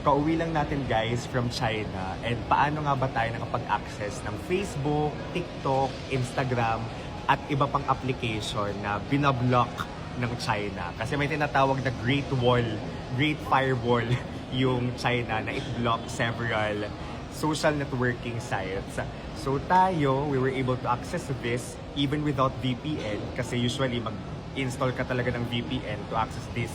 Kauwi lang natin guys from China, and paano nga ba tayo nakapag-access ng Facebook, TikTok, Instagram at iba pang application na binablock ng China. Kasi may tinatawag na Great Wall, Great Firewall yung China na it blocks several social networking sites. So tayo, we were able to access this even without VPN kasi usually mag-install ka talaga ng VPN to access this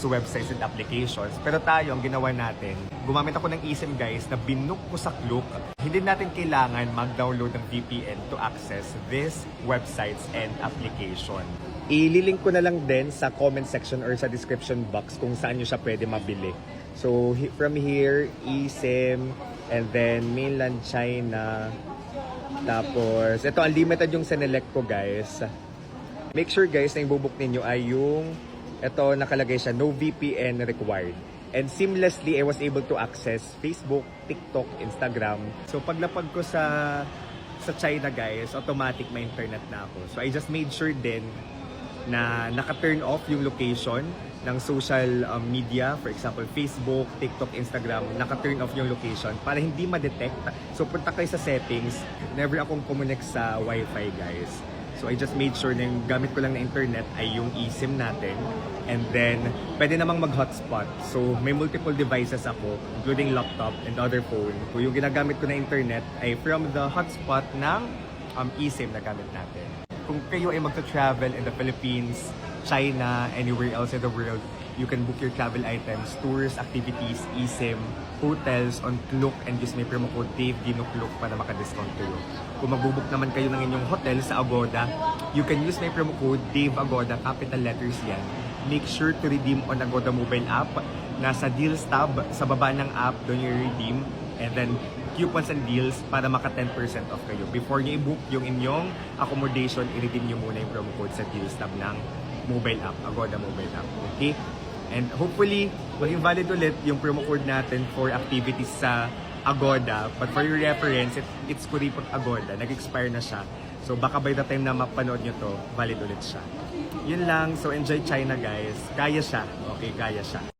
websites and applications. Pero tayo, ang ginawa natin, gumamit ako ng eSIM guys na binook ko sa Klook. Hindi natin kailangan mag-download ng VPN to access these websites and application. Ililink ko na lang din sa comment section or sa description box kung saan nyo siya pwede mabili. So from here, eSIM, and then mainland China. Tapos, ito unlimited yung sinelect ko guys. Make sure guys na yung bubuk ninyo ay yung ito nakalagay siya, no VPN required. And seamlessly, I was able to access Facebook, TikTok, Instagram. So paglapag ko sa China guys, automatic may internet na ako. So I just made sure din na naka-turn off yung location ng social media, for example, Facebook, TikTok, Instagram, naka-turn off yung location para hindi ma-detect. So punta kayo sa settings, never akong connect sa Wi-Fi guys. So I just made sure na yung gamit ko lang na internet ay yung eSIM natin. And then, pwede namang mag-hotspot. So may multiple devices ako, including laptop and other phone. So yung ginagamit ko na internet ay from the hotspot ng eSIM na gamit natin. Kung kayo ay magta-travel in the Philippines, China, anywhere else in the world, you can book your travel items, tours, activities, eSIM, hotels on Klook, and use my promo code DaveDinoKlook para maka-discount kayo. Kung magbubook naman kayo ng inyong hotel sa Agoda, you can use my promo code DaveAgoda, capital letters yan. Make sure to redeem on Agoda mobile app. Nasa deals tab, sa baba ng app, doon yung redeem. And then, coupons and deals para maka 10% off kayo. Before nyo i-book yung inyong accommodation, i-redeem nyo muna yung promo code sa deals tab ng mobile app, Agoda mobile app. Okay? And hopefully, maging valid ulit yung promo code natin for activities sa Agoda. But for your reference, it's Kuripot Agoda. Nag-expire na siya. So baka by the time na mapanood nyo to, valid ulit siya. Yun lang. So enjoy China guys. Kaya siya. Okay, kaya siya.